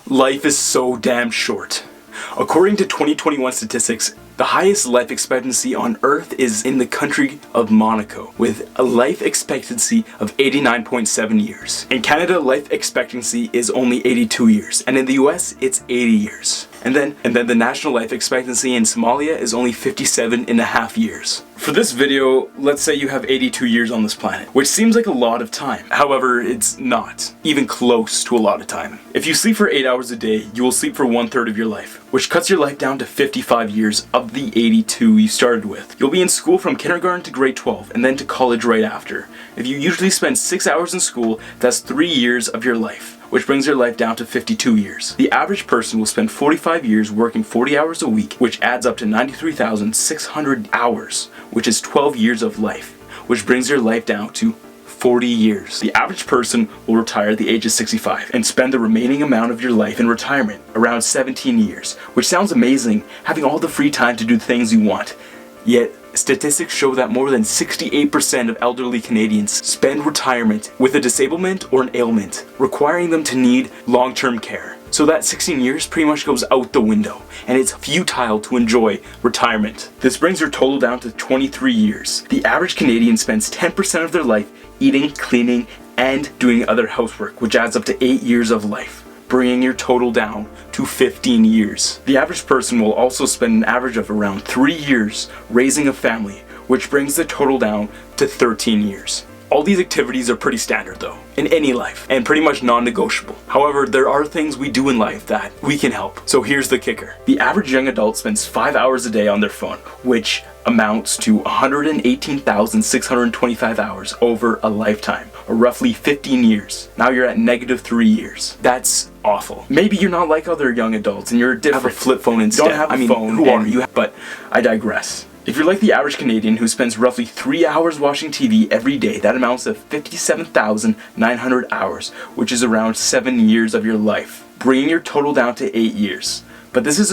Life is so damn short. According to 2021 statistics, the highest life expectancy on Earth is in the country of Monaco, with a life expectancy of 89.7 years. In Canada, life expectancy is only 82 years, and in the US, it's 80 years. And then the national life expectancy in Somalia is only 57.5 years. For this video, let's say you have 82 years on this planet, which seems like a lot of time. However, it's not even close to a lot of time. If you sleep for 8 hours a day, you will sleep for 1/3 of your life, which cuts your life down to 55 years of the 82 you started with. You'll be in school from kindergarten to grade 12 and then to college right after. If you usually spend 6 hours in school, that's 3 years of your life, which brings your life down to 52 years. The average person will spend 45 years working 40 hours a week, which adds up to 93,600 hours, which is 12 years of life, which brings your life down to 40 years. The average person will retire at the age of 65 and spend the remaining amount of your life in retirement, around 17 years, which sounds amazing, having all the free time to do the things you want. Yet, statistics show that more than 68% of elderly Canadians spend retirement with a disablement or an ailment, requiring them to need long-term care. So that 16 years pretty much goes out the window, and it's futile to enjoy retirement. This brings your total down to 23 years. The average Canadian spends 10% of their life eating, cleaning, and doing other housework, which adds up to 8 years of life, bringing your total down to 15 years. The average person will also spend an average of around 3 years raising a family, which brings the total down to 13 years. All these activities are pretty standard though, in any life, and pretty much non-negotiable. However, there are things we do in life that we can help. So here's the kicker. The average young adult spends 5 hours a day on their phone, which amounts to 118,625 hours over a lifetime, or roughly 15 years. Now you're at -3 years. That's awful. Maybe you're not like other young adults and you're different. Have a flip phone instead. You don't have a phone. Who are you? But I digress. If you're like the average Canadian who spends roughly 3 hours watching TV every day, that amounts to 57,900 hours, which is around 7 years of your life, bringing your total down to 8 years. But this is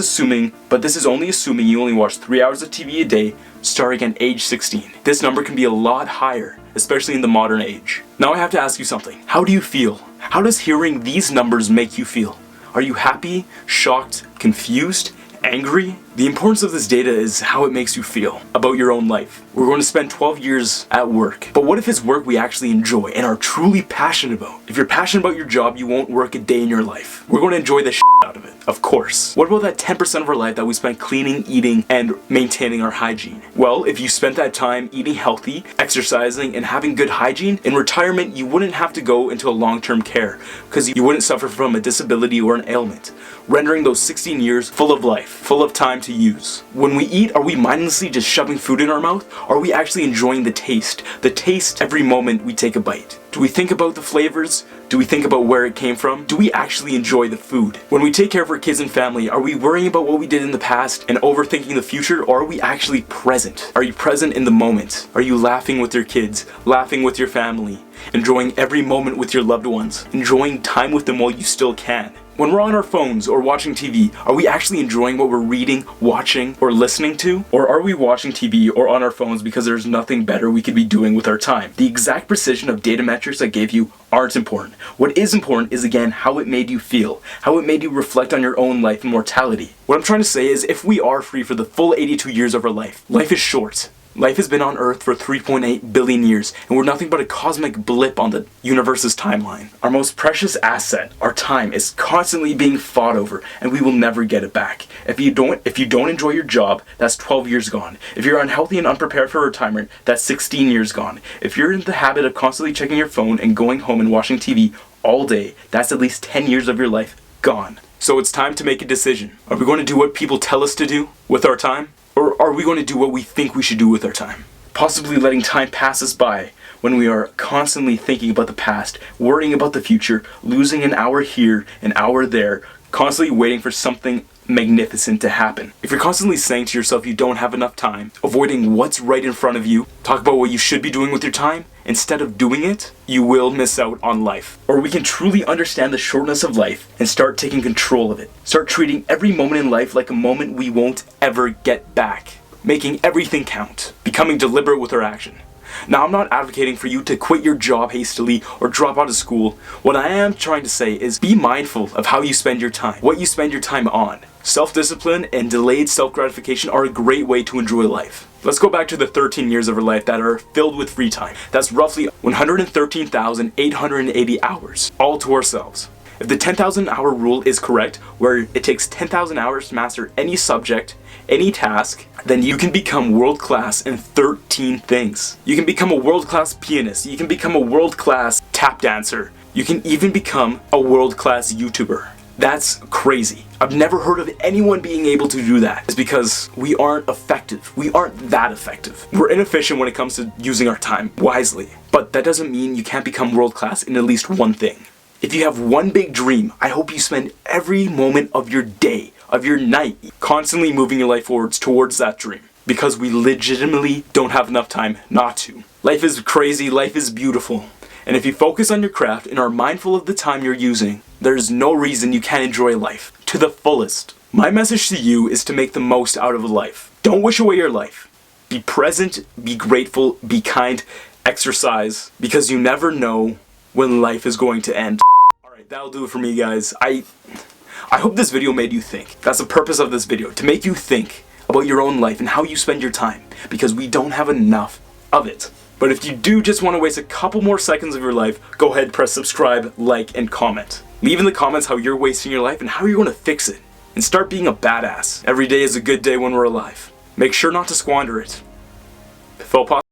only assuming you only watch 3 hours of TV a day starting at age 16. This number can be a lot higher, especially in the modern age. Now I have to ask you something. How do you feel? How does hearing these numbers make you feel? Are you happy, shocked, confused, angry? The importance of this data is how it makes you feel about your own life. We're going to spend 12 years at work, but what if it's work we actually enjoy and are truly passionate about? If you're passionate about your job, you won't work a day in your life. We're going to enjoy the out of it, of course. What about that 10% of our life that we spend cleaning, eating, and maintaining our hygiene? Well, if you spent that time eating healthy, exercising, and having good hygiene, in retirement you wouldn't have to go into a long-term care because you wouldn't suffer from a disability or an ailment, rendering those 16 years full of life, full of time to use. When we eat, are we mindlessly just shoving food in our mouth? Or are we actually enjoying the taste every moment we take a bite? Do we think about the flavors? Do we think about where it came from? Do we actually enjoy the food? When we take care of our kids and family, are we worrying about what we did in the past and overthinking the future, or are we actually present? Are you present in the moment? Are you laughing with your kids, laughing with your family, enjoying every moment with your loved ones, enjoying time with them while you still can? When we're on our phones or watching TV, are we actually enjoying what we're reading, watching, or listening to? Or are we watching TV or on our phones because there's nothing better we could be doing with our time? The exact precision of data metrics I gave you aren't important. What is important is, again, how it made you feel, how it made you reflect on your own life and mortality. What I'm trying to say is, if we are free for the full 82 years of our life, life is short. Life has been on Earth for 3.8 billion years, and we're nothing but a cosmic blip on the universe's timeline. Our most precious asset, our time, is constantly being fought over, and we will never get it back. If you don't enjoy your job, that's 12 years gone. If you're unhealthy and unprepared for retirement, that's 16 years gone. If you're in the habit of constantly checking your phone and going home and watching TV all day, that's at least 10 years of your life gone. So it's time to make a decision. Are we going to do what people tell us to do with our time? Or are we going to do what we think we should do with our time? Possibly letting time pass us by when we are constantly thinking about the past, worrying about the future, losing an hour here, an hour there, constantly waiting for something magnificent to happen. If you're constantly saying to yourself you don't have enough time, avoiding what's right in front of you, talk about what you should be doing with your time, instead of doing it, you will miss out on life. Or we can truly understand the shortness of life and start taking control of it. Start treating every moment in life like a moment we won't ever get back. Making everything count. Becoming deliberate with our action. Now, I'm not advocating for you to quit your job hastily or drop out of school. What I am trying to say is be mindful of how you spend your time, what you spend your time on. Self-discipline and delayed self-gratification are a great way to enjoy life. Let's go back to the 13 years of our life that are filled with free time. That's roughly 113,880 hours, all to ourselves. If the 10,000 hour rule is correct, where it takes 10,000 hours to master any subject, any task, then you can become world class in 13 things. You can become a world class pianist, you can become a world class tap dancer, you can even become a world class YouTuber. That's crazy. I've never heard of anyone being able to do that. It's because we aren't effective. We aren't that effective. We're inefficient when it comes to using our time wisely. But that doesn't mean you can't become world class in at least one thing. If you have one big dream, I hope you spend every moment of your day, of your night, constantly moving your life forwards towards that dream. Because we legitimately don't have enough time not to. Life is crazy, life is beautiful. And if you focus on your craft and are mindful of the time you're using, there's no reason you can't enjoy life to the fullest. My message to you is to make the most out of life. Don't wish away your life. Be present, be grateful, be kind, exercise, because you never know when life is going to end. Alright, that'll do it for me, guys. I hope this video made you think. That's the purpose of this video, to make you think about your own life and how you spend your time, because we don't have enough of it. But if you do just want to waste a couple more seconds of your life, go ahead, press subscribe, like, and comment. Leave in the comments how you're wasting your life and how you're going to fix it. And start being a badass. Every day is a good day when we're alive. Make sure not to squander it. Faux pas.